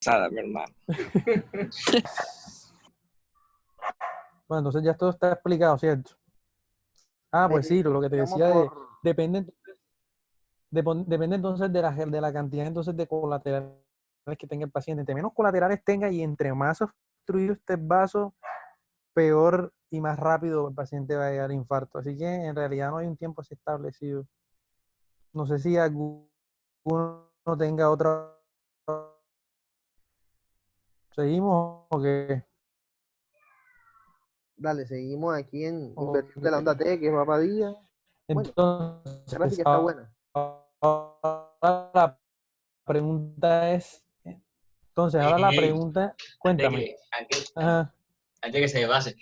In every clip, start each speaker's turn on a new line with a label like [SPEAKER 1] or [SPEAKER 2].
[SPEAKER 1] Sada, mi hermano.
[SPEAKER 2] Bueno, entonces ya todo está explicado, ¿cierto? Ah, pues sí, lo que te
[SPEAKER 3] Vamos
[SPEAKER 2] decía
[SPEAKER 3] por...
[SPEAKER 2] depende, depende entonces de la cantidad entonces de colaterales que tenga el paciente. Entre menos colaterales tenga y entre más obstruido esté el vaso, peor y más rápido el paciente va a llegar al infarto. Así que en realidad no hay un tiempo así establecido. No sé si alguno tenga otra. ¿Seguimos o qué?
[SPEAKER 3] Dale, seguimos aquí en inversión de la onda
[SPEAKER 2] Ok.
[SPEAKER 3] T, que es Papadilla. Bueno, esa
[SPEAKER 2] Entonces,
[SPEAKER 3] gráfica está buena.
[SPEAKER 2] ahora la pregunta es, ahora la
[SPEAKER 4] Ey,
[SPEAKER 2] pregunta,
[SPEAKER 4] antes
[SPEAKER 2] cuéntame.
[SPEAKER 4] que, antes,
[SPEAKER 2] Ajá.
[SPEAKER 4] antes que se me pase.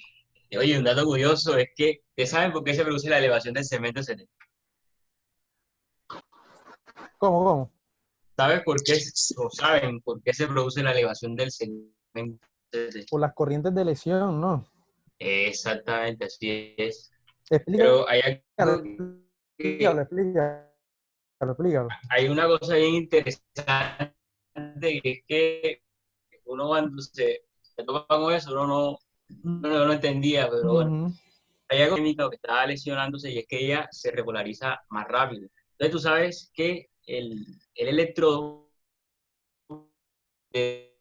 [SPEAKER 4] Oye, un dato curioso es que, ¿ustedes saben por qué se produce la elevación del cemento CT?
[SPEAKER 2] ¿Cómo?
[SPEAKER 4] ¿Saben por qué, o saben por qué se produce la elevación del cemento CT?
[SPEAKER 2] Por las corrientes de lesión, ¿no?
[SPEAKER 4] Exactamente, así es.
[SPEAKER 2] Explícalo,
[SPEAKER 4] Pero hay algo que,
[SPEAKER 2] explícalo.
[SPEAKER 4] hay una cosa bien interesante, que es que uno cuando se topa con eso, uno no lo entendía, pero bueno.
[SPEAKER 2] Ujú.
[SPEAKER 4] Hay algo químico que está lesionándose y es que ella se repolariza más rápido. Entonces tú sabes que el electrodo de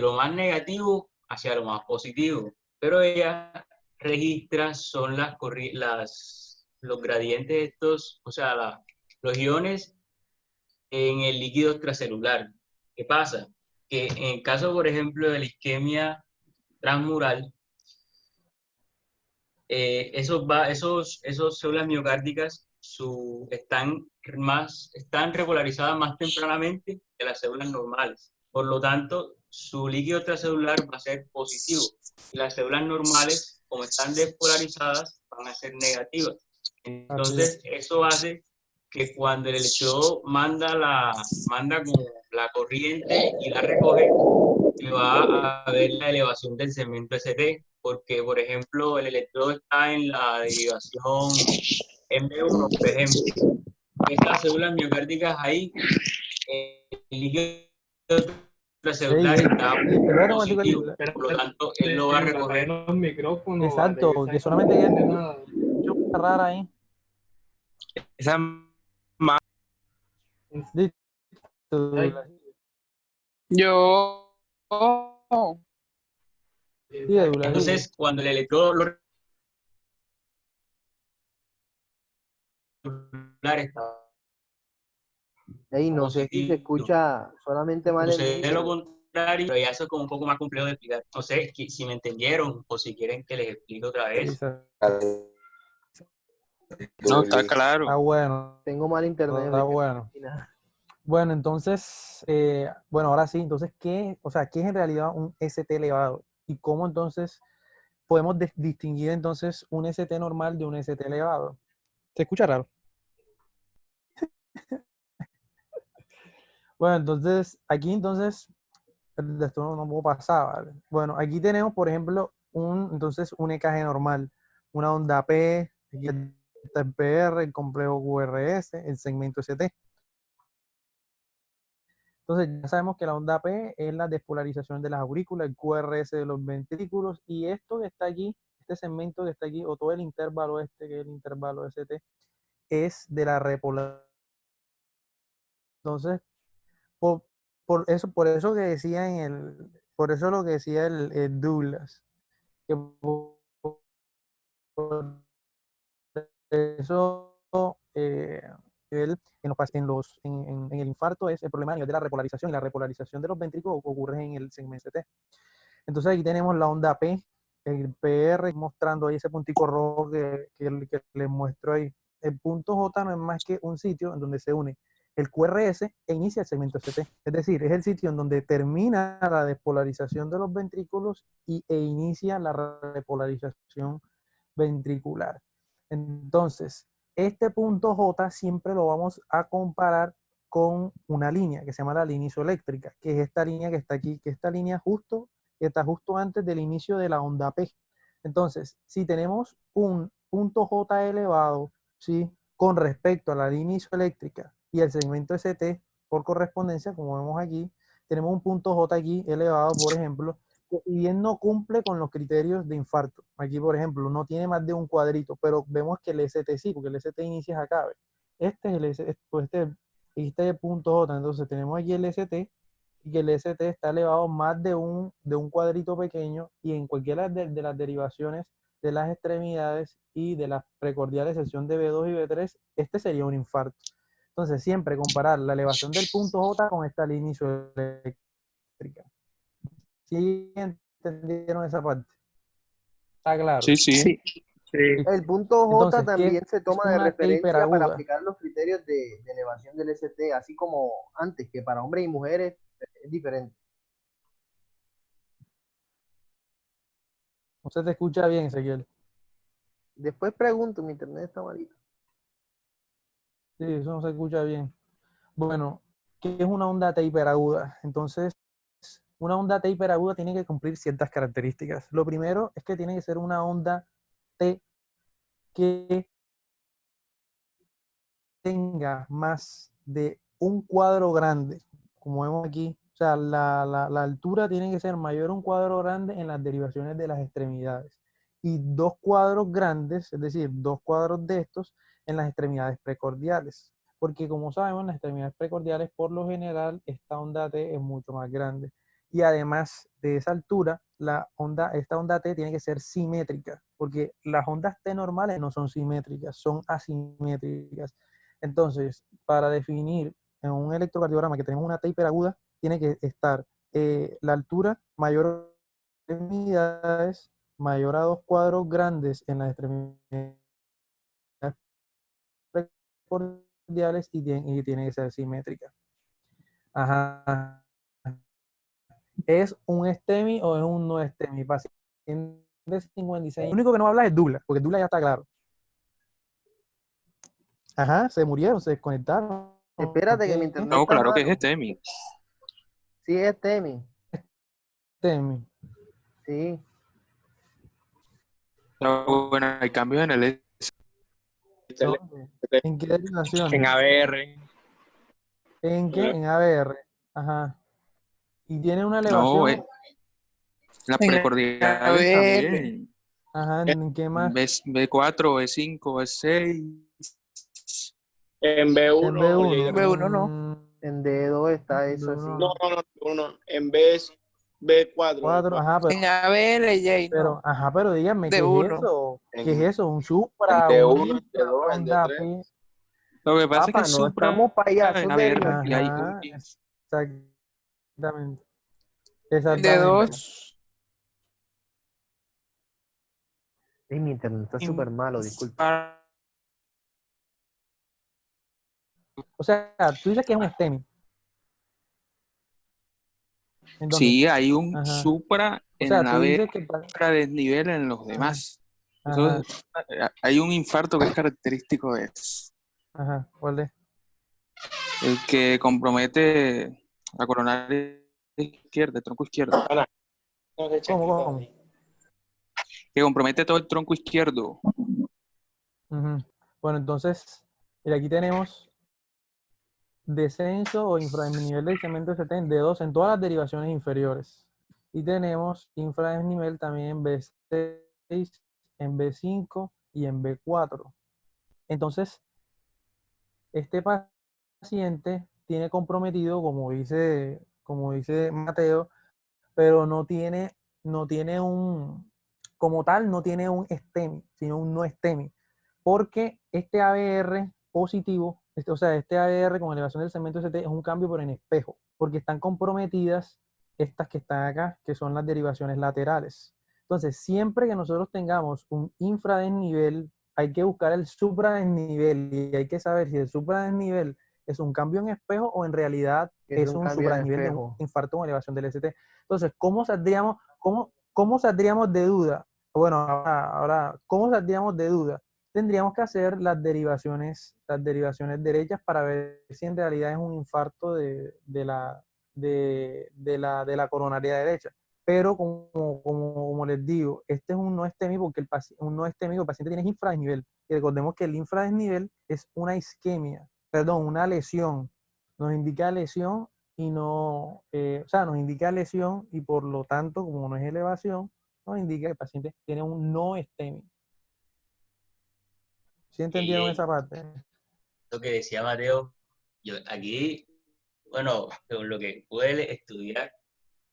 [SPEAKER 4] lo más negativo hacia lo más positivo, pero ella registra son los gradientes estos, o sea, los iones en el líquido extracelular. ¿Qué pasa? Que en el caso, por ejemplo, de la isquemia transmural, esos células miocárdicas están repolarizadas más tempranamente que las células normales. Por lo tanto, su líquido extracelular va a ser positivo. Y las células normales, como están despolarizadas, van a ser negativas. Entonces, eso hace que cuando el electrodo manda como la corriente y la recoge, que va a haber la elevación del segmento ST, porque, por ejemplo, el electrodo está en la derivación M1, por ejemplo. Estas células miocárdicas ahí, el líquido
[SPEAKER 2] Ey,
[SPEAKER 4] extracelular está
[SPEAKER 2] espérate un momentico,
[SPEAKER 4] positivo, por lo
[SPEAKER 5] Espérate,
[SPEAKER 4] tanto, él lo va a
[SPEAKER 5] apagué
[SPEAKER 4] recoger.
[SPEAKER 5] los micrófonos, vale,
[SPEAKER 2] exacto,
[SPEAKER 5] que
[SPEAKER 2] que
[SPEAKER 5] sabes que no
[SPEAKER 2] solamente
[SPEAKER 5] se
[SPEAKER 2] que
[SPEAKER 5] entiende nada.
[SPEAKER 2] escucho cosa rara ahí.
[SPEAKER 1] Esa
[SPEAKER 2] Listo.
[SPEAKER 5] Ay,
[SPEAKER 6] Yo.
[SPEAKER 2] Sí, Edula, sí.
[SPEAKER 4] Entonces, cuando el electrodo lo regular está
[SPEAKER 3] Ey, no sé si se
[SPEAKER 4] positivo.
[SPEAKER 3] escucha solamente mal en mí,
[SPEAKER 4] Sucede lo
[SPEAKER 3] pero
[SPEAKER 4] contrario, pero ya eso es como un poco más complejo de explicar. No sé si me entendieron o si quieren que les explique otra
[SPEAKER 2] Sí,
[SPEAKER 4] vez.
[SPEAKER 1] no está claro.
[SPEAKER 2] está bueno,
[SPEAKER 3] tengo mal internet,
[SPEAKER 2] está
[SPEAKER 3] así que no
[SPEAKER 2] bueno.
[SPEAKER 3] entendí nada.
[SPEAKER 2] Bueno, entonces, bueno, ahora sí, entonces, o sea, ¿qué es en realidad un ST elevado? ¿Y cómo entonces podemos distinguir entonces un ST normal de un ST elevado? ¿Se escucha raro? Bueno, entonces, aquí entonces, de esto no puedo pasar, ¿vale? Bueno, aquí tenemos, por ejemplo, entonces un EKG normal, una onda P, aquí está el PR, el complejo QRS, el segmento ST. Entonces, ya sabemos que la onda P es la despolarización de las aurículas, el QRS de los ventrículos, y esto que está aquí, este segmento que está aquí, o todo el intervalo este, que es el intervalo ST, es de la repolarización. Entonces, por, por eso que decía por eso lo que decía el Douglas, que por eso él, en el infarto es el problema a nivel de la repolarización, y la repolarización de los ventrículos ocurre en el segmento ST. Entonces aquí tenemos la onda P, el PR mostrando ahí ese puntico rojo que les muestro ahí. El punto J no es más que un sitio en donde se une el QRS e inicia el segmento ST. Es decir, es el sitio en donde termina la despolarización de los ventrículos e inicia la repolarización ventricular. Entonces, este punto J siempre lo vamos a comparar con una línea que se llama la línea isoeléctrica, que es esta línea que está aquí, que esta línea que está justo antes del inicio de la onda P. Entonces, si tenemos un punto J elevado, ¿sí?, con respecto a la línea isoeléctrica y el segmento ST por correspondencia, como vemos aquí, tenemos un punto J aquí elevado, por ejemplo, que si bien no cumple con los criterios de infarto. Aquí, por ejemplo, no tiene más de un cuadrito, pero vemos que el ST sí, porque el ST inicia acá. ¿Ve? Este es el ST, pues este punto J. Entonces tenemos aquí el ST y que el ST está elevado más de un cuadrito pequeño y en cualquiera de las derivaciones de las extremidades y de las precordiales, sección de B2 y B3, este sería un infarto. Entonces, siempre comparar la elevación del punto J con esta línea isoeléctrica. ¿Sí entendieron esa parte? ¿Está claro?
[SPEAKER 1] Sí, sí.
[SPEAKER 6] Sí. Sí.
[SPEAKER 2] Listo.
[SPEAKER 3] El punto J
[SPEAKER 2] Entonces, ¿qué
[SPEAKER 3] también se
[SPEAKER 2] es
[SPEAKER 3] toma de
[SPEAKER 2] una T
[SPEAKER 3] referencia para
[SPEAKER 2] hiperaguda?
[SPEAKER 3] aplicar los criterios de elevación del ST, así como antes, que para hombres y mujeres es diferente.
[SPEAKER 2] No se te escucha bien, Ezequiel.
[SPEAKER 3] Después pregunto, mi internet está malito.
[SPEAKER 2] Sí, eso no se escucha bien. Bueno, ¿qué es una onda T hiperaguda? Entonces, una onda T hiperaguda tiene que cumplir ciertas características. Lo primero es que tiene que ser una onda T que tenga más de un cuadro grande, como vemos aquí. O sea, la altura tiene que ser mayor a un cuadro grande en las derivaciones de las extremidades. Y dos cuadros grandes, es decir, dos cuadros de estos en las extremidades precordiales. Porque como sabemos, en las extremidades precordiales, por lo general, esta onda T es mucho más grande. Y además de esa altura, esta onda T tiene que ser simétrica, porque las ondas T normales no son simétricas, son asimétricas. Entonces, para definir en un electrocardiograma que tenemos una T hiperaguda, tiene que estar la altura mayor a las extremidades, mayor a dos cuadros grandes en las extremidades precordiales y tiene que ser simétrica. Ajá. ¿Es un STEMI o es un no STEMI? Paciente 56. Lo único que no habla es Douglas, porque Douglas ya está claro. Ajá, se murieron, se desconectaron.
[SPEAKER 3] Espérate que mi
[SPEAKER 2] ¿Qué?
[SPEAKER 3] internet
[SPEAKER 1] No,
[SPEAKER 3] está
[SPEAKER 1] claro que es
[SPEAKER 3] malo.
[SPEAKER 1] STEMI.
[SPEAKER 3] Sí, es Temi.
[SPEAKER 2] STEMI.
[SPEAKER 3] Sí.
[SPEAKER 1] Pero bueno, hay cambios en el
[SPEAKER 2] ¿Dónde? ¿En qué derivaciones?
[SPEAKER 1] en ABR.
[SPEAKER 2] ¿En qué? En ABR. Ajá. Y tiene una
[SPEAKER 1] No,
[SPEAKER 2] elevación.
[SPEAKER 1] las
[SPEAKER 6] En
[SPEAKER 1] precordiales
[SPEAKER 6] ABR.
[SPEAKER 1] también.
[SPEAKER 2] Ajá, ¿en qué más?
[SPEAKER 1] B4, B5, B6.
[SPEAKER 5] En
[SPEAKER 2] En
[SPEAKER 5] B1,
[SPEAKER 2] B1.
[SPEAKER 6] B1 no.
[SPEAKER 3] En D2 está eso así.
[SPEAKER 2] B1
[SPEAKER 5] no,
[SPEAKER 2] no.
[SPEAKER 5] no, B1, en B es B4,
[SPEAKER 2] 4,
[SPEAKER 5] B4.
[SPEAKER 2] ajá,
[SPEAKER 6] En ABR, Jay, no.
[SPEAKER 2] pero díganme,
[SPEAKER 6] De
[SPEAKER 2] ¿qué es
[SPEAKER 6] uno.
[SPEAKER 2] eso? ¿Qué es
[SPEAKER 7] En,
[SPEAKER 2] eso? ¿Un
[SPEAKER 7] en
[SPEAKER 2] Supra? ¿Un
[SPEAKER 7] D1, en
[SPEAKER 2] Infra?
[SPEAKER 7] D2,
[SPEAKER 2] ¿Una
[SPEAKER 7] en
[SPEAKER 2] onda
[SPEAKER 7] D3.
[SPEAKER 2] P?
[SPEAKER 1] Lo que pasa es que
[SPEAKER 3] Papá,
[SPEAKER 1] es
[SPEAKER 3] no estamos
[SPEAKER 1] Supra en
[SPEAKER 3] payasos de
[SPEAKER 1] ABR y hay un
[SPEAKER 2] Ajá, exactamente.
[SPEAKER 6] De
[SPEAKER 2] Exactamente.
[SPEAKER 6] 2.
[SPEAKER 3] Mi internet está súper malo, disculpe.
[SPEAKER 2] O sea, tú dices que es un STEMI. ¿En dónde?
[SPEAKER 1] Sí, hay un
[SPEAKER 2] Ajá.
[SPEAKER 1] Supra
[SPEAKER 2] O sea,
[SPEAKER 1] en
[SPEAKER 2] tú dices
[SPEAKER 1] ABR
[SPEAKER 2] que...
[SPEAKER 1] desnivel en los
[SPEAKER 2] Ajá,
[SPEAKER 1] demás.
[SPEAKER 2] ajá,
[SPEAKER 1] Hay un infarto que es característico de eso,
[SPEAKER 2] ajá. ¿Cuál es?
[SPEAKER 1] el que compromete la coronaria izquierda, el tronco izquierdo,
[SPEAKER 5] No se
[SPEAKER 2] ¿Cómo,
[SPEAKER 5] chaquito
[SPEAKER 2] cómo?
[SPEAKER 5] ahí.
[SPEAKER 1] que compromete todo el tronco izquierdo.
[SPEAKER 2] Ujú. Bueno, entonces, mira, aquí tenemos descenso o infranivel de cemento ST en D2 en todas las derivaciones inferiores. Y tenemos infradesnivel también en B6, en B5 y en B4. Entonces, este paciente tiene comprometido, como dice Mateo, pero no tiene como tal, no tiene un STEMI, sino un no STEMI, porque este ABR positivo, o sea, este ABR con elevación del segmento ST es un cambio pero en espejo, porque están comprometidas estas que están acá, que son las derivaciones laterales. Entonces, siempre que nosotros tengamos un infradesnivel, hay que buscar el supradesnivel y hay que saber si el supradesnivel es un cambio en espejo o en realidad
[SPEAKER 3] Es
[SPEAKER 2] es
[SPEAKER 3] un
[SPEAKER 2] un
[SPEAKER 3] cambio de
[SPEAKER 2] supradesnivel de un
[SPEAKER 3] espejo.
[SPEAKER 2] infarto o elevación del ST. Entonces, ¿cómo saldríamos de duda? Bueno, ahora, ¿cómo saldríamos de duda? Tendríamos que hacer las derivaciones derechas para ver si en realidad es un infarto de la coronaria derecha. Pero como les digo, este es un no STEMI porque el paciente tiene infradesnivel. Y recordemos que el infradesnivel es una isquemia, perdón, una lesión. Nos indica lesión y no, o sea, nos indica lesión y por lo tanto, como no es elevación, nos indica que el paciente tiene un no STEMI. ¿Sí entendieron esa parte?
[SPEAKER 4] Lo que decía Mateo, yo aquí, bueno, según lo que pude estudiar,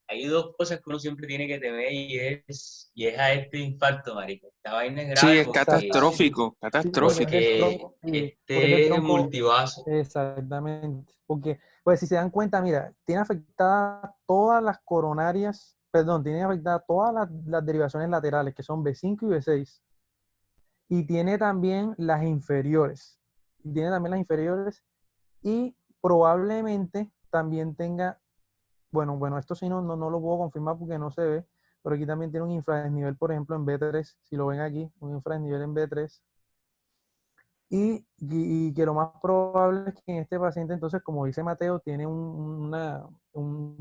[SPEAKER 4] hay dos cosas que uno siempre tiene que temer y es a este infarto, marica. Esta vaina es
[SPEAKER 1] Sí,
[SPEAKER 4] grave
[SPEAKER 1] es
[SPEAKER 4] porque
[SPEAKER 1] catastrófico,
[SPEAKER 2] Sí, porque es del tronco, sí, porque es del
[SPEAKER 4] este es
[SPEAKER 2] tronco,
[SPEAKER 4] multivaso.
[SPEAKER 2] exactamente. Porque, pues si se dan cuenta, mira, tiene afectadas todas las coronarias, perdón, tiene afectadas todas las derivaciones laterales, que son B5 y B6. Y tiene también las inferiores. Y tiene también las inferiores y probablemente también tenga, bueno, esto sí no lo puedo confirmar porque no se ve, pero aquí también tiene un infradesnivel, por ejemplo, en B3, si lo ven aquí, un infradesnivel en B3. Y que lo más probable es que en este paciente, entonces, como dice Mateo, tiene un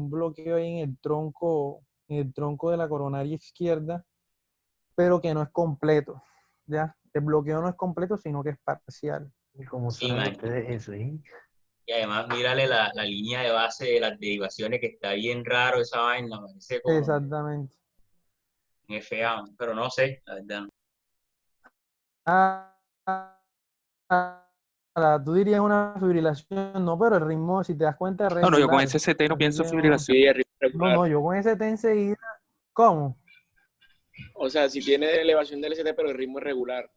[SPEAKER 2] bloqueo ahí en el tronco de la coronaria izquierda, pero que no es completo, ¿ya? El bloqueo no es completo, sino que es parcial.
[SPEAKER 3] Y como
[SPEAKER 4] Sí,
[SPEAKER 3] saben
[SPEAKER 4] man.
[SPEAKER 3] ustedes eso, ¿eh?
[SPEAKER 4] Y además, mírale la línea de base de las derivaciones, que está bien raro esa vaina, parece como
[SPEAKER 2] Exactamente.
[SPEAKER 4] un FA, pero no sé, la verdad.
[SPEAKER 2] Ah, tú dirías una fibrilación, no, pero el ritmo, si te das cuenta, es
[SPEAKER 1] No, yo con
[SPEAKER 2] regular.
[SPEAKER 1] SCT no
[SPEAKER 2] Así
[SPEAKER 1] pienso
[SPEAKER 2] que
[SPEAKER 1] fibrilación.
[SPEAKER 5] Sí, es ritmo regular.
[SPEAKER 2] no, yo con ese T enseguida, ¿cómo?
[SPEAKER 5] O sea, si tiene elevación del ST, pero el ritmo es regular.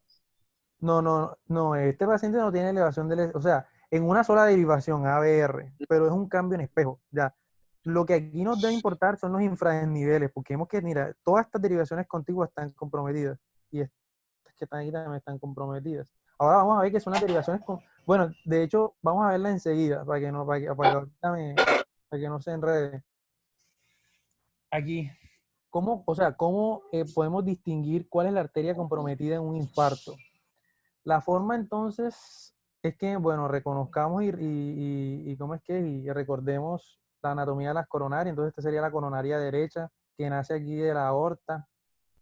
[SPEAKER 2] No, este paciente no tiene elevación o sea, en una sola derivación, ABR, pero es un cambio en espejo, ya. Lo que aquí nos debe importar son los infradesniveles, porque vemos que, mira, todas estas derivaciones contiguas están comprometidas, y estas que están aquí también están comprometidas. Ahora vamos a ver que son las derivaciones bueno, de hecho, vamos a verlas enseguida, para que no se enrede. Aquí, ¿cómo podemos distinguir cuál es la arteria comprometida en un infarto? La forma entonces es que, bueno, reconozcamos y ¿cómo es que? Y recordemos la anatomía de las coronarias. Entonces, esta sería la coronaria derecha, que nace aquí de la aorta,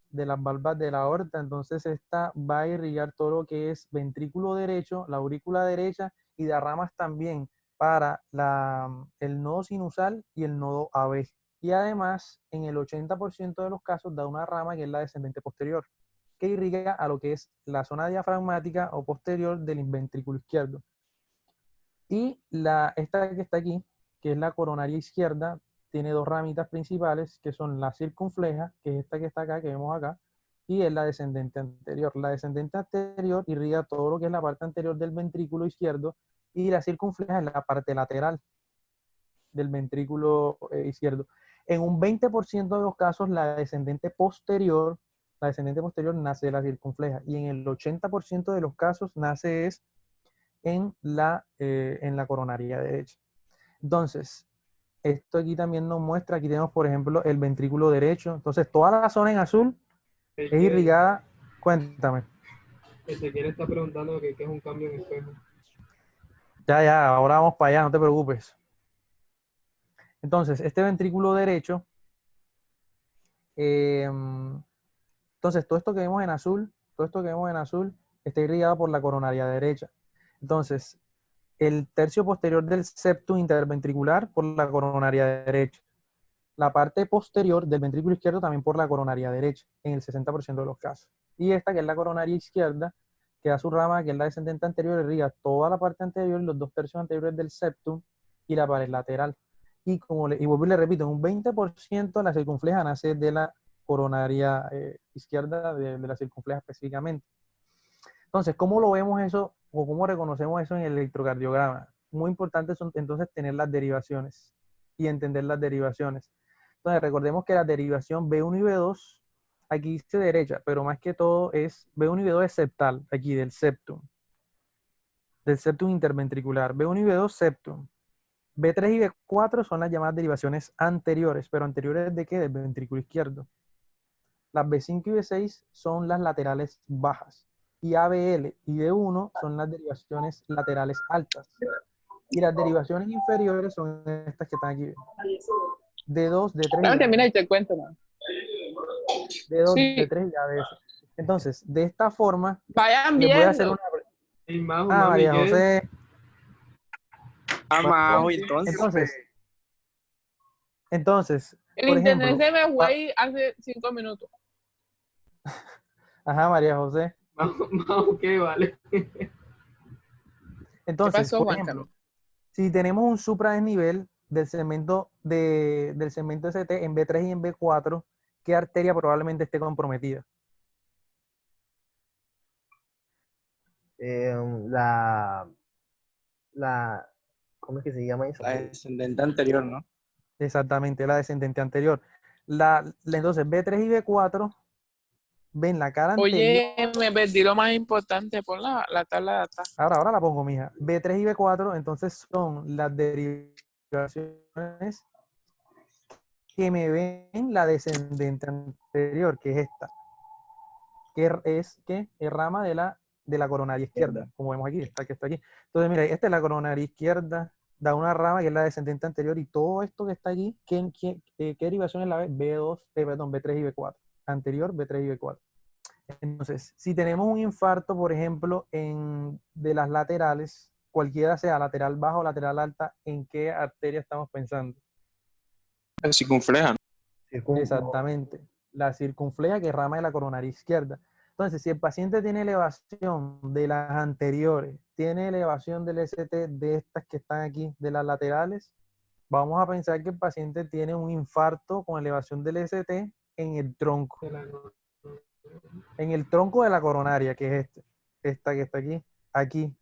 [SPEAKER 2] de las valvas de la aorta. Entonces, esta va a irrigar todo lo que es ventrículo derecho, la aurícula derecha y da ramas también para el nodo sinusal y el nodo AB. Y además, en el 80% de los casos da una rama que es la descendente posterior, que irriga a lo que es la zona diafragmática o posterior del ventrículo izquierdo. Y esta que está aquí, que es la coronaria izquierda, tiene dos ramitas principales, que son la circunfleja, que es esta que está acá, que vemos acá, y es la descendente anterior. La descendente anterior irriga todo lo que es la parte anterior del ventrículo izquierdo, y la circunfleja es la parte lateral del ventrículo izquierdo. En un 20% de los casos, la descendente posterior nace de la circunfleja, y en el 80% de los casos nace en la coronaria derecha. Entonces, esto aquí también nos muestra, aquí tenemos, por ejemplo, el ventrículo derecho. Entonces, toda la zona en azul es irrigada. Cuéntame.
[SPEAKER 7] Ezequiel está preguntando qué es un cambio en espejo.
[SPEAKER 2] Ya, ahora vamos para allá, no te preocupes. Entonces, este ventrículo derecho, entonces, todo esto que vemos en azul, está irrigado por la coronaria derecha. Entonces, el tercio posterior del septum interventricular por la coronaria derecha. La parte posterior del ventrículo izquierdo también por la coronaria derecha, en el 60% de los casos. Y esta, que es la coronaria izquierda, que da su rama, que es la descendente anterior, irriga toda la parte anterior y los 2/3 anteriores del septum y la pared lateral. Y vuelvo y le repito, un 20% la circunfleja nace de la coronaria izquierda, de la circunfleja específicamente. Entonces, ¿cómo lo vemos eso o cómo reconocemos eso en el electrocardiograma? Muy importante son entonces tener las derivaciones y entender las derivaciones. Entonces, recordemos que la derivación B1 y B2, aquí dice derecha, pero más que todo es B1 y B2 es septal, aquí del septum interventricular. B1 y B2 septum. B3 y B4 son las llamadas derivaciones anteriores, pero anteriores ¿de qué? Del ventrículo izquierdo. Las B5 y B6 son las laterales bajas. Y ABL y D1 son las derivaciones laterales altas. Y las derivaciones inferiores son estas que están aquí. D2, D3
[SPEAKER 6] Bueno,
[SPEAKER 2] y
[SPEAKER 6] termina
[SPEAKER 2] AB.
[SPEAKER 6] y te cuento, man.
[SPEAKER 2] D2,
[SPEAKER 6] Sí,
[SPEAKER 2] D3 y ABS. Entonces, de esta forma,
[SPEAKER 6] vayan
[SPEAKER 2] les voy a hacer
[SPEAKER 6] viendo.
[SPEAKER 7] Y Majo,
[SPEAKER 2] María
[SPEAKER 7] Miguel.
[SPEAKER 2] José.
[SPEAKER 8] Majo,
[SPEAKER 2] Entonces, Entonces,
[SPEAKER 6] El
[SPEAKER 2] por
[SPEAKER 6] internet
[SPEAKER 2] ejemplo,
[SPEAKER 6] se me fue ahí hace 5 minutos.
[SPEAKER 2] ajá, María José.
[SPEAKER 7] Ok, vale.
[SPEAKER 6] ¿Qué
[SPEAKER 2] Entonces,
[SPEAKER 6] pasó,
[SPEAKER 2] por
[SPEAKER 6] Juan
[SPEAKER 2] ejemplo,
[SPEAKER 6] Carlos?
[SPEAKER 2] si tenemos un supradesnivel del segmento ST en B3 y en B4, ¿qué arteria probablemente esté comprometida?
[SPEAKER 3] Eh, la, la, ¿Cómo es que se llama eso?
[SPEAKER 5] La descendente anterior, ¿no?
[SPEAKER 2] Exactamente, la descendente anterior. Entonces, B3 y B4 ven la cara anterior.
[SPEAKER 6] Oye, me perdí lo más importante. Pon la tabla de acá.
[SPEAKER 2] Ahora la pongo, mija. B3 y B4, entonces son las derivaciones que me ven la descendente anterior, que es esta, que es rama de la coronaria izquierda, como vemos aquí, esta que está aquí. Entonces, mira, esta es la coronaria izquierda, da una rama que es la descendente anterior, y todo esto que está aquí, ¿qué derivación es la B2, perdón, B3 y B4? Anterior, B3 y B4. Entonces, si tenemos un infarto, por ejemplo, de las laterales, cualquiera sea lateral baja o lateral alta, ¿en qué arteria estamos pensando?
[SPEAKER 1] La circunfleja, ¿no?
[SPEAKER 2] Exactamente. La circunfleja, que es rama de la coronaria izquierda. Entonces, si el paciente tiene elevación de las anteriores, tiene elevación del ST de estas que están aquí, de las laterales, vamos a pensar que el paciente tiene un infarto con elevación del ST en el tronco. En el tronco de la coronaria, que es esta que está aquí, aquí.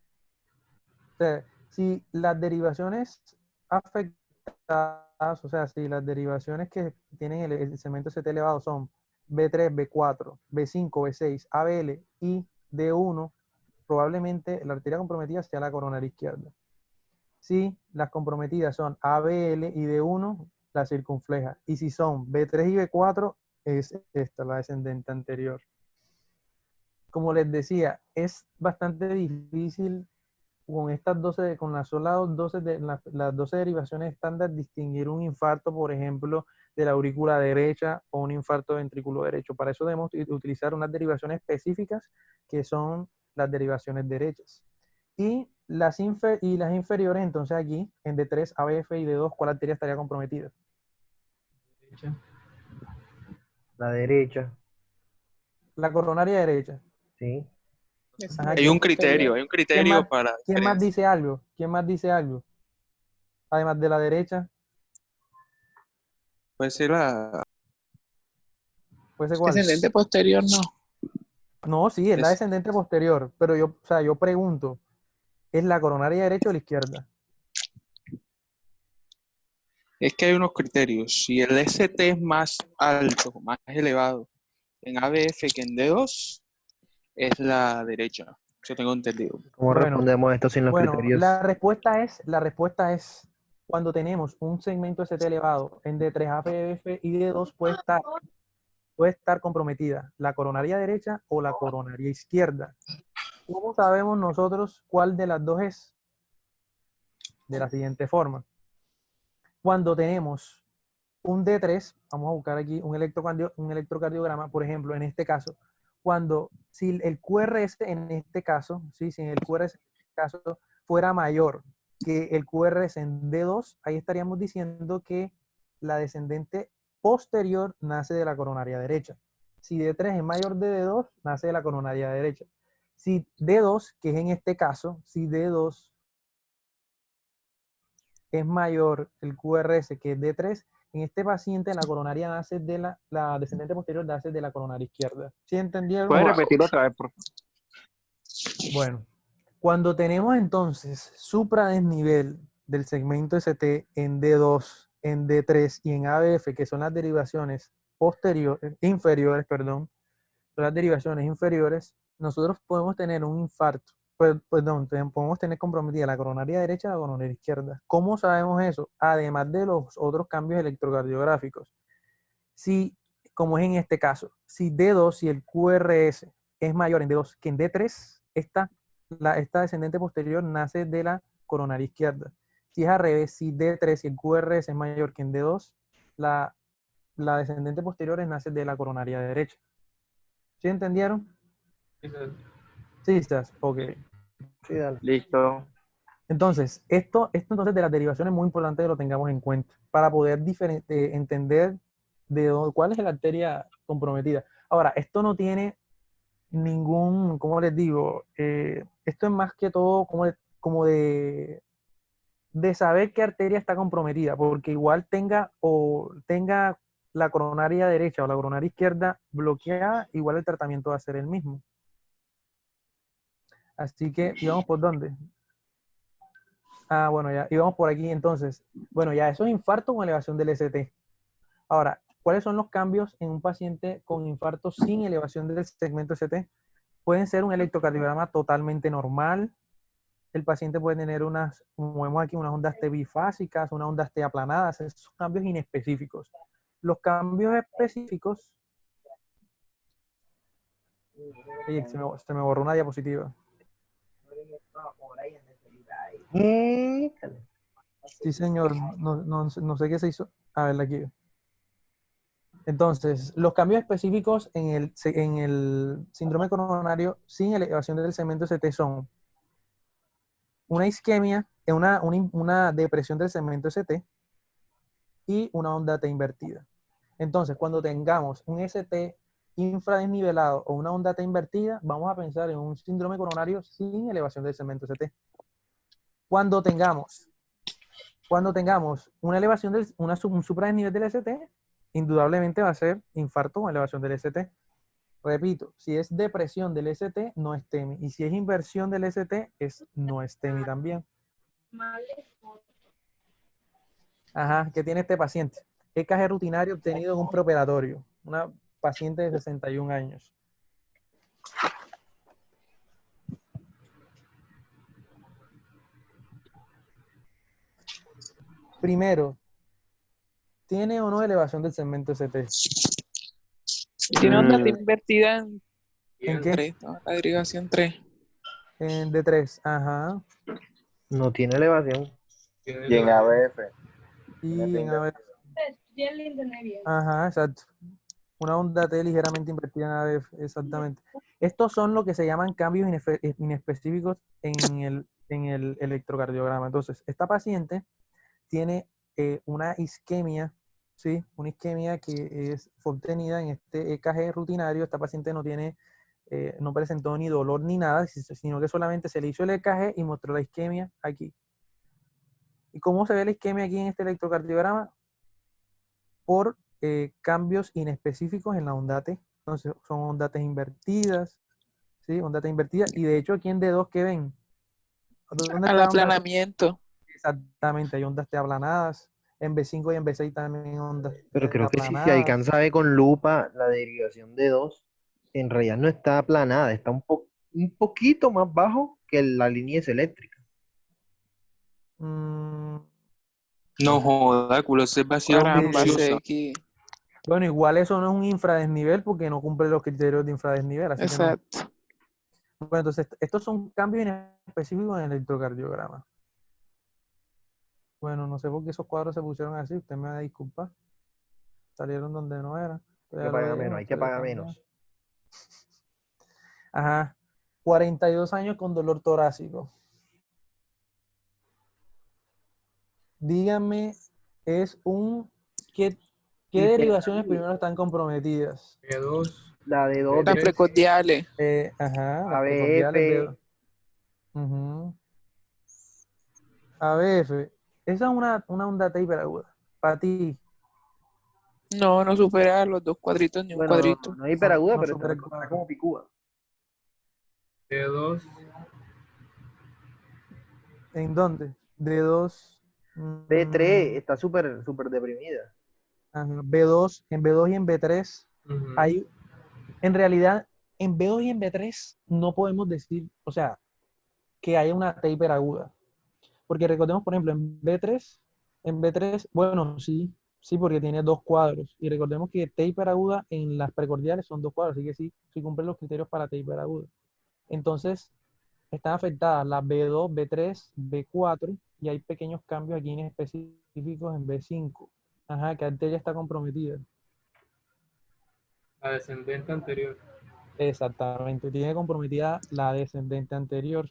[SPEAKER 2] O sea, si las derivaciones afectadas, o sea, si las derivaciones que tienen el segmento ST elevado son B3, B4, B5, B6, ABL y D1, probablemente la arteria comprometida sea la coronaria izquierda. Si las comprometidas son ABL y D1, la circunfleja. Y si son B3 y B4, es esta, la descendente anterior. Como les decía, es bastante difícil con estas 12, con las solas 12 las 12 derivaciones estándar, distinguir un infarto, por ejemplo, de la aurícula derecha o un infarto ventrículo derecho. Para eso debemos utilizar unas derivaciones específicas que son las derivaciones derechas. Y las inferiores, entonces aquí, en D3, ABF y D2, ¿cuál arteria estaría comprometida?
[SPEAKER 3] La derecha,
[SPEAKER 2] La coronaria derecha.
[SPEAKER 3] sí.
[SPEAKER 2] Ajá,
[SPEAKER 1] Hay un criterio para
[SPEAKER 2] ¿quién más
[SPEAKER 1] diferenciar.
[SPEAKER 2] dice algo? ¿Quién más dice algo? Además de la derecha,
[SPEAKER 1] Puede ser
[SPEAKER 2] ¿puede ser cuál?
[SPEAKER 6] Descendente posterior, no.
[SPEAKER 2] No, sí, es la
[SPEAKER 1] es,
[SPEAKER 2] descendente posterior, pero yo pregunto, ¿es la coronaria derecha o la izquierda?
[SPEAKER 1] es que hay unos criterios. Si el ST es más alto, más elevado en ABF que en D2, es la derecha. Eso tengo entendido.
[SPEAKER 3] ¿Cómo
[SPEAKER 2] Bueno,
[SPEAKER 3] respondemos esto sin los criterios?
[SPEAKER 2] la respuesta es cuando tenemos un segmento ST elevado en D3, ABF y D2 puede estar comprometida la coronaria derecha o la coronaria izquierda. ¿Cómo sabemos nosotros cuál de las dos es? De la siguiente forma. Cuando tenemos un D3, vamos a buscar aquí un electrocardiograma, por ejemplo, en este caso, si el QRS en este caso, ¿sí? Si el QRS en este caso fuera mayor que el QRS en D2, ahí estaríamos diciendo que la descendente posterior nace de la coronaria derecha. Si D3 es mayor de D2, nace de la coronaria derecha. Si D2, que es en este caso, si D2 es mayor el QRS que D3, en este paciente la coronaria nace la descendente posterior nace de la coronaria izquierda. ¿Sí entendieron?
[SPEAKER 5] ¿Puedes repetirlo otra vez, por favor?
[SPEAKER 2] Bueno, cuando tenemos entonces supradesnivel del segmento ST en D2, en D3 y en ABF, que son las derivaciones inferiores, perdón, son las derivaciones inferiores, nosotros podemos tener un infarto, perdón, podemos tener comprometida la coronaria derecha y la coronaria izquierda. ¿Cómo sabemos eso? Además de los otros cambios electrocardiográficos. Si, como es en este caso, si D2, si el QRS es mayor en D2 que en D3, esta descendente posterior nace de la coronaria izquierda. Si es al revés, si D3 y el QRS es mayor que en D2, la descendente posterior nace de la coronaria derecha. ¿Sí entendieron? Sí, estás. Ok.
[SPEAKER 3] Sí, dale.
[SPEAKER 5] Listo.
[SPEAKER 2] Entonces, esto entonces de las derivaciones es muy importante que lo tengamos en cuenta para poder entender cuál es la arteria comprometida. Ahora, esto no tiene ningún, ¿cómo les digo? Esto es más que todo como de saber qué arteria está comprometida, porque igual tenga la coronaria derecha o la coronaria izquierda bloqueada, igual el tratamiento va a ser el mismo. Así que, ¿íbamos por dónde? Ah, bueno, ya, íbamos por aquí entonces. Bueno, ya eso es infarto con elevación del ST. Ahora, ¿cuáles son los cambios en un paciente con infarto sin elevación del segmento ST? Pueden ser un electrocardiograma totalmente normal. El paciente puede tener como vemos aquí, unas ondas T bifásicas, unas ondas T aplanadas. Esos son cambios inespecíficos. Los cambios específicos... Oye, se me borró una diapositiva. Sí, señor. No sé qué se hizo. A ver, aquí. Entonces, los cambios específicos en el síndrome coronario sin elevación del segmento ST son una isquemia, una depresión del segmento ST y una onda T invertida. Entonces, cuando tengamos un ST infradesnivelado o una onda T invertida, vamos a pensar en un síndrome coronario sin elevación del segmento ST. Cuando tengamos una elevación un supradesnivel del ST, indudablemente va a ser infarto con elevación del ST. Repito, si es depresión del ST, no es TEMI. Y si es inversión del ST, no es TEMI también. Ajá, ¿qué tiene este paciente? EKG rutinario obtenido en un preoperatorio. Una paciente de 61 años. Primero, ¿tiene o no elevación del segmento ST?
[SPEAKER 6] Tiene onda invertida
[SPEAKER 2] ¿En qué?
[SPEAKER 6] 3, ¿no? La derivación 3.
[SPEAKER 2] En D3, ajá.
[SPEAKER 3] No tiene elevación.
[SPEAKER 5] Y en ABF.
[SPEAKER 2] Y en ABF. Ajá, exacto. Una onda T ligeramente invertida en ABF, exactamente. Estos son lo que se llaman cambios inespecíficos en el electrocardiograma. Entonces, esta paciente tiene una isquemia, ¿sí? Una isquemia que fue obtenida en este EKG rutinario. Esta paciente no presentó ni dolor ni nada, sino que solamente se le hizo el EKG y mostró la isquemia aquí. ¿Y cómo se ve la isquemia aquí en este electrocardiograma? Por cambios inespecíficos en la onda T. Entonces, son ondas T invertidas, ¿sí? Onda T invertida. Y de hecho, aquí en D2, ¿qué ven? ¿Dónde
[SPEAKER 6] Al
[SPEAKER 2] está la onda T?
[SPEAKER 6] aplanamiento.
[SPEAKER 2] Exactamente, hay ondas T aplanadas. En B5 y en B6 también ondas
[SPEAKER 3] Pero
[SPEAKER 2] T
[SPEAKER 3] creo que si se
[SPEAKER 2] aplanadas.
[SPEAKER 3] alcanza a ver con lupa la derivación de 2, en realidad no está aplanada, está un poquito más bajo que la línea eléctrica.
[SPEAKER 2] Mm,
[SPEAKER 1] No joda, culo, ese vacío es
[SPEAKER 6] Caramba,
[SPEAKER 1] minucioso.
[SPEAKER 6] aquí.
[SPEAKER 2] bueno, igual eso no es un infradesnivel porque no cumple los criterios de infradesnivel, así que no.
[SPEAKER 6] Exacto.
[SPEAKER 2] Bueno, entonces, estos son cambios específicos en el electrocardiograma. Bueno, no sé por qué esos cuadros se pusieron así, usted me va a disculpar. Salieron donde no eran.
[SPEAKER 3] Hay que pagar menos, hay que pagar menos.
[SPEAKER 2] Ajá. 42 años con dolor torácico. Dígame, ¿qué derivaciones primero están comprometidas?
[SPEAKER 7] B2,
[SPEAKER 3] La de 2,
[SPEAKER 6] Las precordiales.
[SPEAKER 2] Ajá, las
[SPEAKER 3] ABF,
[SPEAKER 2] precordiales. Ujú. ABF. Esa es una onda T hiperaguda. Para ti,
[SPEAKER 6] No, no supera los 2 cuadritos ni un
[SPEAKER 3] bueno,
[SPEAKER 6] cuadrito.
[SPEAKER 3] no es hiperaguda,
[SPEAKER 2] no
[SPEAKER 3] pero
[SPEAKER 2] supera
[SPEAKER 3] está como picúa.
[SPEAKER 7] B2,
[SPEAKER 2] ¿En dónde? D2.
[SPEAKER 3] B3 está súper deprimida.
[SPEAKER 2] B2, en B2 y en B3
[SPEAKER 7] ujú.
[SPEAKER 2] hay, en realidad, en B2 y en B3 no podemos decir, o sea, que haya una T hiperaguda. Porque recordemos, por ejemplo, en B3, bueno, sí, porque tiene 2 cuadros. Y recordemos que T hiperaguda en las precordiales son 2 cuadros, así que sí cumplen los criterios para T hiperaguda. Entonces, están afectadas las B2, B3, B4 y hay pequeños cambios aquí en específicos en B5. Ajá, que arteria está comprometida.
[SPEAKER 7] La descendente anterior.
[SPEAKER 2] Exactamente, tiene comprometida la descendente anterior.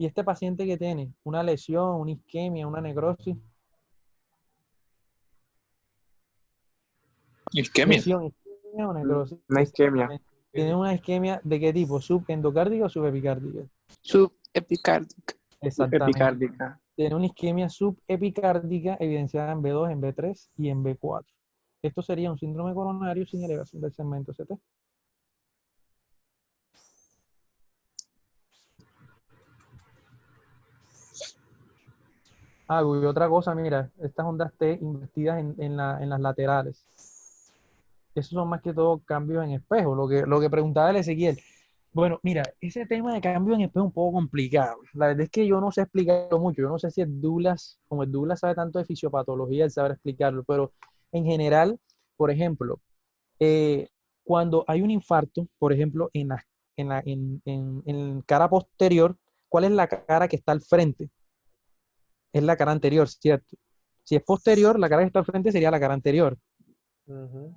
[SPEAKER 2] ¿Y este paciente que tiene? ¿Una lesión, una isquemia, una necrosis?
[SPEAKER 1] Isquemia.
[SPEAKER 2] Lesión, isquemia o necrosis.
[SPEAKER 6] Una isquemia.
[SPEAKER 2] Exactamente. ¿Tiene una isquemia de qué tipo? ¿Subendocárdica o subepicárdica?
[SPEAKER 6] Subepicárdica.
[SPEAKER 2] Exactamente.
[SPEAKER 6] Epicárdica.
[SPEAKER 2] Tiene una isquemia subepicárdica evidenciada en B2, en B3 y en B4. Esto sería un síndrome coronario sin elevación del segmento CT. Ah, y otra cosa, mira, estas ondas T invertidas en las laterales. Esos son más que todo cambios en espejo, lo que preguntaba el Ezequiel. Bueno, mira, ese tema de cambio en espejo es un poco complicado. La verdad es que yo no sé explicarlo mucho. Yo no sé si el Douglas, como el Douglas sabe tanto de fisiopatología, él sabe explicarlo, pero en general, por ejemplo, eh, cuando hay un infarto, por ejemplo, en cara posterior, ¿cuál es la cara que está al frente? Es la cara anterior, ¿cierto? Si es posterior, la cara que está al frente sería la cara anterior.
[SPEAKER 3] Ujú.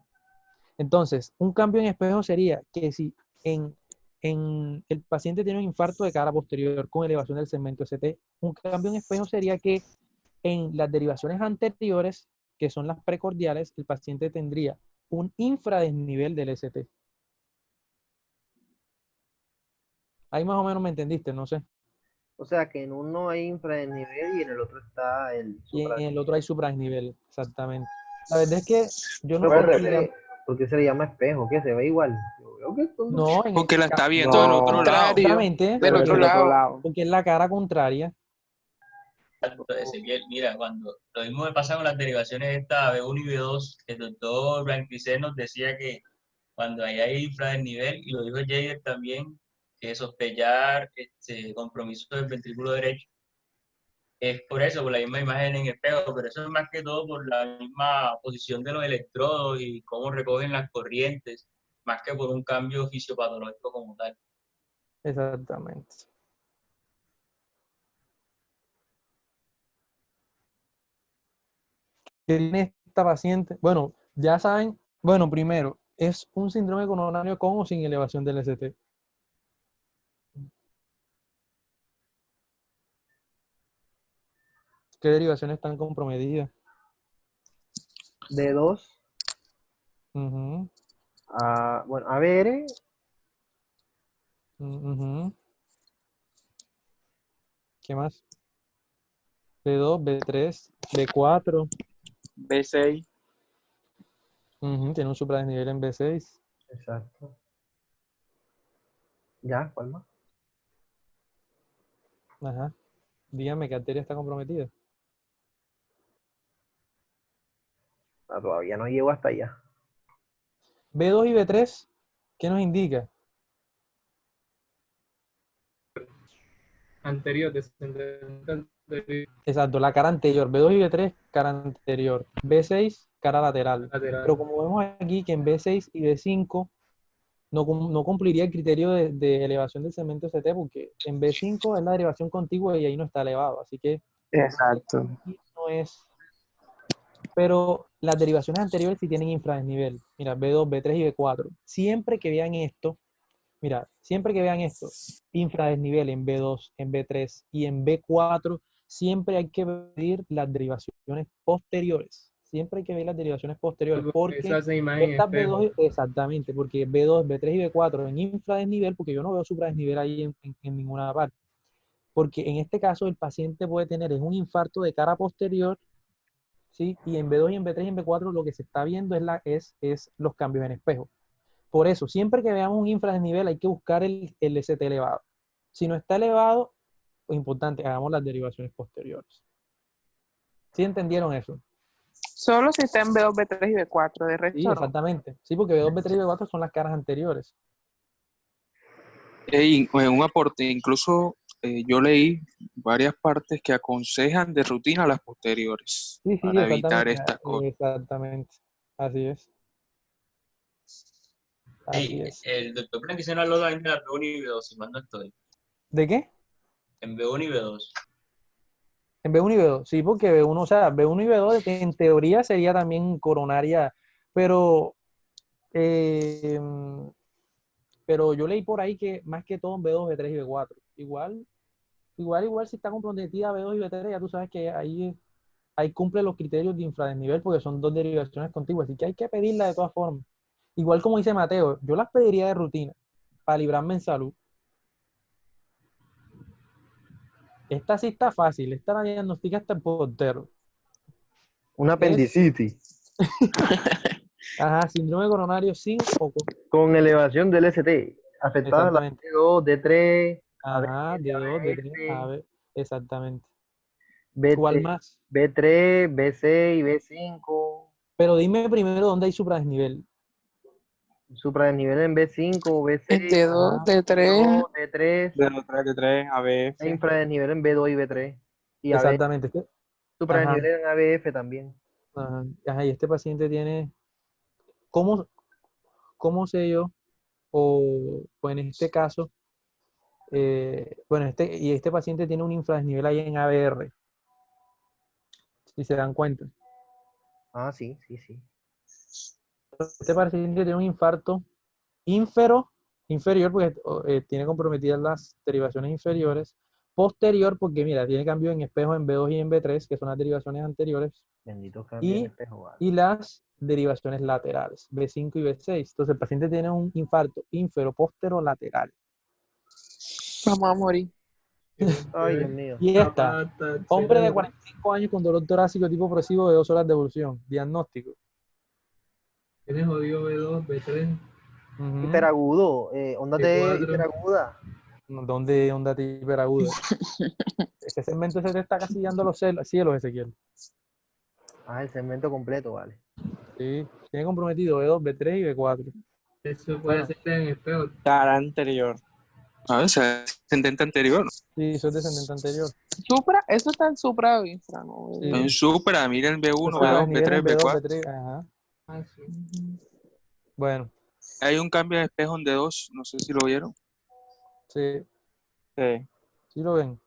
[SPEAKER 2] Entonces, un cambio en espejo sería que si el paciente tiene un infarto de cara posterior con elevación del segmento ST, un cambio en espejo sería que en las derivaciones anteriores, que son las precordiales, el paciente tendría un infradesnivel del ST. Ahí más o menos me entendiste, no sé.
[SPEAKER 3] O sea que en uno hay infradesnivel y en el otro está el
[SPEAKER 2] Y en el
[SPEAKER 3] supradesnivel.
[SPEAKER 2] otro hay supradesnivel, exactamente. La verdad es que yo no
[SPEAKER 3] Pero
[SPEAKER 2] sé si
[SPEAKER 3] ¿por qué se le llama espejo? ¿Qué se ve igual? Yo veo que son dos.
[SPEAKER 2] no, en
[SPEAKER 1] Porque la está viendo del
[SPEAKER 5] No,
[SPEAKER 1] otro lado.
[SPEAKER 6] Contrario,
[SPEAKER 2] exactamente,
[SPEAKER 6] del
[SPEAKER 5] pero es
[SPEAKER 6] otro
[SPEAKER 5] del otro
[SPEAKER 6] lado.
[SPEAKER 5] lado.
[SPEAKER 2] porque es la cara contraria.
[SPEAKER 4] Ezequiel, mira, cuando lo mismo me pasa con las derivaciones esta B1 y B2, el doctor Blanquicé nos decía que cuando hay infradesnivel, y lo dijo Jader también, que sospechar compromiso del ventrículo derecho, es por eso, por la misma imagen en espejo, pero eso es más que todo por la misma posición de los electrodos y cómo recogen las corrientes, más que por un cambio fisiopatológico como tal.
[SPEAKER 2] Exactamente. ¿Qué tiene esta paciente? Bueno, ya saben, bueno, primero, es un síndrome coronario con o sin elevación del ST. ¿Qué derivaciones están comprometidas?
[SPEAKER 3] D2
[SPEAKER 2] Ujú,
[SPEAKER 3] a, bueno, ABR,
[SPEAKER 2] ujú. ¿Qué más? B2, B3, B4.
[SPEAKER 6] B6.
[SPEAKER 2] Tiene un supradesnivel en B6.
[SPEAKER 3] exacto. ¿Ya? ¿Cuál más?
[SPEAKER 2] Ajá. Dígame qué arteria está comprometida.
[SPEAKER 3] Ah, todavía no llego hasta allá.
[SPEAKER 2] B2 y B3, ¿qué nos indica?
[SPEAKER 7] Anterior, descendente anterior,
[SPEAKER 2] Exacto, la cara anterior. B2 y B3, cara anterior. B6, cara lateral. Pero
[SPEAKER 7] lateral.
[SPEAKER 2] como vemos aquí que en B6 y B5 no cumpliría el criterio de elevación del segmento ST porque en B5 es la derivación contigua y ahí no está elevado. Así que
[SPEAKER 6] Exacto.
[SPEAKER 2] aquí no es. Pero las derivaciones anteriores sí tienen infradesnivel. Mira, B2, B3 y B4. Siempre que vean esto, mira, siempre que vean esto, infradesnivel en B2, en B3 y en B4, siempre hay que medir las derivaciones posteriores. Siempre hay que ver las derivaciones posteriores,
[SPEAKER 7] Eso
[SPEAKER 2] porque
[SPEAKER 7] hace imagen
[SPEAKER 2] estas
[SPEAKER 7] espejo.
[SPEAKER 2] B2, exactamente, porque B2, B3 y B4 en infradesnivel, porque yo no veo supradesnivel ahí en ninguna parte. Porque en este caso el paciente puede tener es un infarto de cara posterior, ¿sí? Y en B2 y en B3 y en B4 lo que se está viendo es los cambios en espejo. Por eso, siempre que veamos un infradesnivel hay que buscar el ST elevado. Si no está elevado, es importante, hagamos las derivaciones posteriores. ¿Sí entendieron eso?
[SPEAKER 6] Solo si está en B2, B3 y B4, de
[SPEAKER 2] Sí,
[SPEAKER 6] resto no.
[SPEAKER 2] exactamente. Sí, porque B2, B3 y B4 son las caras anteriores.
[SPEAKER 1] Un aporte, incluso yo leí varias partes que aconsejan de rutina las posteriores
[SPEAKER 2] Sí, sí,
[SPEAKER 1] para evitar
[SPEAKER 2] exactamente.
[SPEAKER 1] estas cosas.
[SPEAKER 2] Exactamente. Así es. Así
[SPEAKER 4] Sí,
[SPEAKER 2] es.
[SPEAKER 4] el doctor Blanquiceno habló también de la B1 y B2, si mal no estoy.
[SPEAKER 2] ¿De qué?
[SPEAKER 4] En B1 y B2.
[SPEAKER 2] En B1 y B2. Sí, porque B1, o sea, B1 y B2 en teoría sería también coronaria, pero eh, pero yo leí por ahí que más que todo en B2, B3 y B4. Igual Igual si está comprometida B2 y B3, ya tú sabes que ahí cumple los criterios de infradesnivel porque son dos derivaciones contiguas, así que hay que pedirla de todas formas. Igual como dice Mateo, yo las pediría de rutina para librarme en salud. Esta sí está fácil, esta la diagnostica hasta el portero.
[SPEAKER 3] Un apendicitis
[SPEAKER 2] Ajá, síndrome coronario sin o con.
[SPEAKER 3] con elevación del ST, afectada la
[SPEAKER 2] Exactamente.
[SPEAKER 3] D2, D3,
[SPEAKER 2] Ajá,
[SPEAKER 3] ABS,
[SPEAKER 2] D2, D3,
[SPEAKER 3] ABF,
[SPEAKER 2] AB, exactamente.
[SPEAKER 3] B,
[SPEAKER 2] ¿Cuál más?
[SPEAKER 3] B3, B6, B5,
[SPEAKER 2] Pero dime primero dónde hay supradesnivel.
[SPEAKER 3] supradesnivel en B5,
[SPEAKER 6] En
[SPEAKER 3] B6,
[SPEAKER 6] D2,
[SPEAKER 2] Ajá,
[SPEAKER 6] D3,
[SPEAKER 3] D2, D3,
[SPEAKER 1] D3,
[SPEAKER 3] e
[SPEAKER 1] ABF.
[SPEAKER 3] infradesnivel en B2 y B3. Y AB,
[SPEAKER 2] exactamente.
[SPEAKER 3] supradesnivel
[SPEAKER 2] Ajá,
[SPEAKER 3] en ABF también.
[SPEAKER 2] ajá, ajá, y este paciente tiene, ¿cómo, cómo sé yo? O en este caso, bueno, este paciente tiene un infradesnivel ahí en ABR, si se dan cuenta.
[SPEAKER 3] Ah, sí, sí, sí.
[SPEAKER 2] Este paciente tiene un infarto inferior porque tiene comprometidas las derivaciones inferiores, posterior porque mira, tiene cambio en espejo en B2 y en B3, que son las derivaciones anteriores,
[SPEAKER 3] Bendito cambio en
[SPEAKER 2] y,
[SPEAKER 3] espejo, vale.
[SPEAKER 2] y las derivaciones laterales, B5 y B6. Entonces el paciente tiene un infarto lateral.
[SPEAKER 6] vamos a morir.
[SPEAKER 3] Ay, Dios mío.
[SPEAKER 2] Y esta,
[SPEAKER 7] Zapata,
[SPEAKER 2] hombre de
[SPEAKER 7] cerebro.
[SPEAKER 2] 45 años con dolor torácico tipo progresivo de 2 horas de evolución. Diagnóstico.
[SPEAKER 7] Tienes jodido B2, B3,
[SPEAKER 2] Ujú.
[SPEAKER 3] Hiperagudo, onda T
[SPEAKER 7] B4.
[SPEAKER 3] hiperaguda.
[SPEAKER 2] ¿Dónde onda hiperaguda? Ese segmento se te está casillando los cielos, Ezequiel.
[SPEAKER 3] Ah, el segmento completo, vale.
[SPEAKER 2] Sí, tiene comprometido B2, B3 y B4.
[SPEAKER 7] Eso puede
[SPEAKER 2] Bueno,
[SPEAKER 7] ser en espejo.
[SPEAKER 5] Cara anterior.
[SPEAKER 1] A ver, ascendente anterior.
[SPEAKER 2] sí, soy descendente anterior.
[SPEAKER 6] Supra, eso está en supra o infra, ¿no?
[SPEAKER 2] Sí.
[SPEAKER 1] En Supra, mira el B1,
[SPEAKER 2] Eso
[SPEAKER 1] B2,
[SPEAKER 2] nivel
[SPEAKER 1] B3,
[SPEAKER 2] en B2,
[SPEAKER 1] B4.
[SPEAKER 2] B3, ajá.
[SPEAKER 7] Ah, sí.
[SPEAKER 6] Ujú.
[SPEAKER 2] Bueno,
[SPEAKER 1] Hay un cambio de espejo en D2, no sé si lo vieron.
[SPEAKER 2] sí,
[SPEAKER 5] Sí.
[SPEAKER 2] sí lo ven.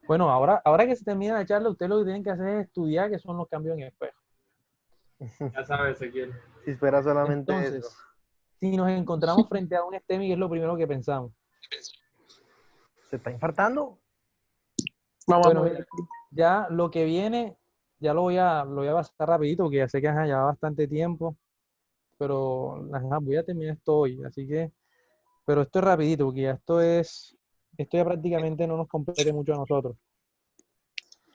[SPEAKER 2] Bueno, ahora que se termina la charla, ustedes lo que tienen que hacer es estudiar qué son los cambios en espejo.
[SPEAKER 7] Ya sabes, Ezequiel.
[SPEAKER 3] Si fuera solamente
[SPEAKER 2] Entonces,
[SPEAKER 3] eso.
[SPEAKER 2] si nos encontramos frente a un STEMI, ¿qué es lo primero que pensamos?
[SPEAKER 3] ¿Se está infartando?
[SPEAKER 6] Vamos a
[SPEAKER 2] Bueno,
[SPEAKER 6] morir.
[SPEAKER 2] mira, ya lo que viene, ya lo voy a pasar rapidito, porque ya sé que ajá, ya va bastante tiempo, pero ajá, voy a terminar esto hoy, así que, pero esto es rapidito, porque ya esto ya prácticamente no nos compete mucho a nosotros.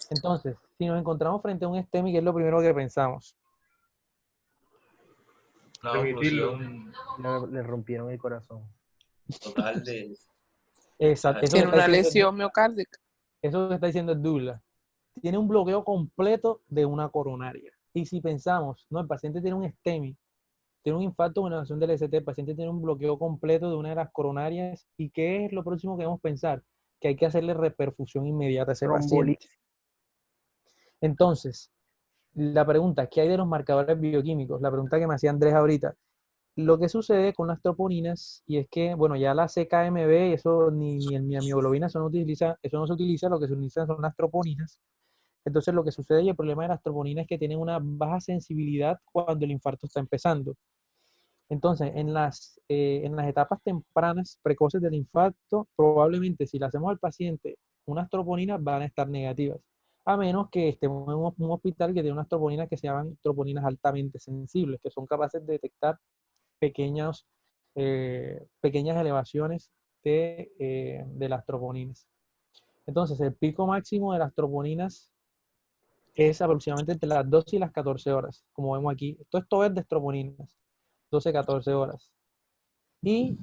[SPEAKER 2] Entonces, si nos encontramos frente a un STEMI, ¿qué es lo primero que pensamos?
[SPEAKER 4] Una
[SPEAKER 7] Permitirlo.
[SPEAKER 4] oclusión
[SPEAKER 3] Le rompieron el corazón.
[SPEAKER 4] total de...
[SPEAKER 2] Exacto,
[SPEAKER 6] Tiene una lesión miocárdica.
[SPEAKER 2] eso que está diciendo el Douglas. Tiene un bloqueo completo de una coronaria. Y si pensamos, no, el paciente tiene un STEMI, tiene un infarto o una elevación del ST, el paciente tiene un bloqueo completo de una de las coronarias, ¿y qué es lo próximo que debemos pensar? Que hay que hacerle reperfusión inmediata a ese paciente.
[SPEAKER 3] Trombolisis.
[SPEAKER 2] Entonces, la pregunta, ¿qué hay de los marcadores bioquímicos? La pregunta que me hacía Andrés ahorita. Lo que sucede con las troponinas, y es que, bueno, ya la CKMB, eso ni en mi hemoglobina, eso no se utiliza, lo que se utilizan son las troponinas. Entonces, lo que sucede y el problema de las troponinas es que tienen una baja sensibilidad cuando el infarto está empezando. Entonces, en las etapas tempranas, precoces del infarto, probablemente si le hacemos al paciente unas troponinas van a estar negativas, a menos que estemos en un hospital que tiene unas troponinas que se llaman troponinas altamente sensibles, que son capaces de detectar pequeñas elevaciones de las troponinas. Entonces, el pico máximo de las troponinas es aproximadamente entre las 12 y las 14 horas, como vemos aquí. Esto es de troponinas, 12, 14 horas. Y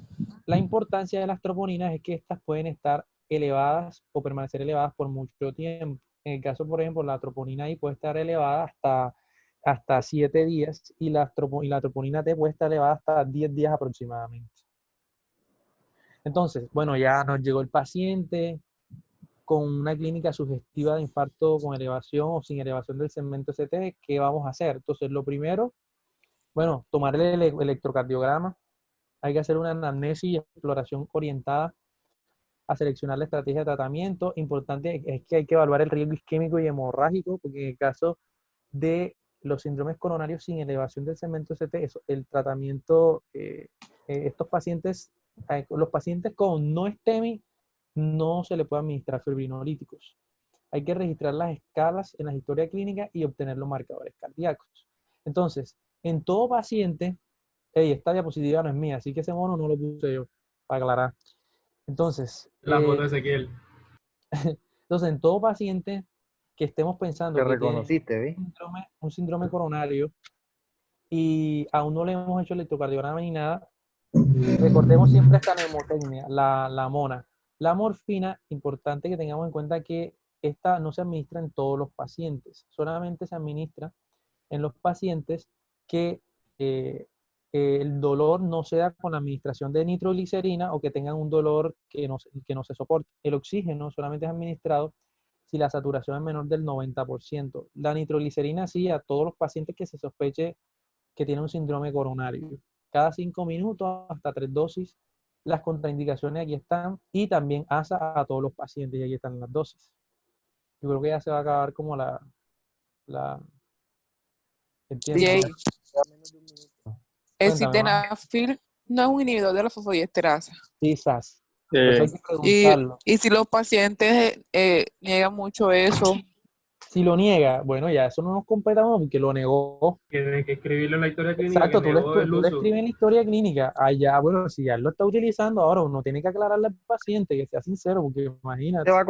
[SPEAKER 2] la importancia de las troponinas es que estas pueden estar elevadas o permanecer elevadas por mucho tiempo. En el caso, por ejemplo, la troponina I puede estar elevada hasta 7 días y la troponina T puede estar elevada hasta 10 días aproximadamente. Entonces, bueno, ya nos llegó el paciente con una clínica sugestiva de infarto con elevación o sin elevación del segmento ST. ¿Qué vamos a hacer? Entonces, lo primero, bueno, tomar el electrocardiograma. Hay que hacer una anamnesis y exploración orientada a seleccionar la estrategia de tratamiento. Importante es que hay que evaluar el riesgo isquémico y hemorrágico, porque en el caso de los síndromes coronarios sin elevación del segmento ST, el tratamiento, estos pacientes, los pacientes con no STEMI, no se le puede administrar fibrinolíticos. Hay que registrar las escalas en la historia clínica y obtener los marcadores cardíacos. Entonces, en todo paciente, esta diapositiva no es mía, así que ese mono no lo puse yo, para aclarar. Entonces,
[SPEAKER 7] La foto de Ezequiel.
[SPEAKER 2] en todo paciente que estemos pensando
[SPEAKER 3] Te
[SPEAKER 2] que tiene
[SPEAKER 3] reconociste, ¿ves?
[SPEAKER 2] un síndrome coronario y aún no le hemos hecho electrocardiograma ni nada, recordemos siempre esta mnemotecnia, la mona. La morfina, importante que tengamos en cuenta que esta no se administra en todos los pacientes, solamente se administra en los pacientes que el dolor no se da con la administración de nitroglicerina o que tengan un dolor que no se soporte. El oxígeno solamente es administrado si la saturación es menor del 90%. La nitroglicerina sí a todos los pacientes que se sospeche que tienen un síndrome coronario. Cada 5 minutos hasta 3 dosis. Las contraindicaciones aquí están y también ASA a todos los pacientes y aquí están las dosis. Yo creo que ya se va a acabar como el tiempo.
[SPEAKER 6] Jay, el
[SPEAKER 2] Cuéntame, Juan.
[SPEAKER 6] sildenafil no es un inhibidor de la fosfodiesterasa.
[SPEAKER 2] Quizás. Por eso hay que preguntarlo.
[SPEAKER 6] Y si los pacientes niegan mucho eso,
[SPEAKER 2] Si lo niega, bueno, ya eso no nos completamos porque lo negó.
[SPEAKER 7] Tienes que escribirlo en la historia clínica.
[SPEAKER 2] Exacto,
[SPEAKER 7] que negó el
[SPEAKER 2] tú le
[SPEAKER 7] uso.
[SPEAKER 2] escribes en la historia clínica. Allá, bueno, si ya lo está utilizando, ahora uno tiene que aclararle al paciente, que sea sincero, porque imagínate.
[SPEAKER 3] Te va a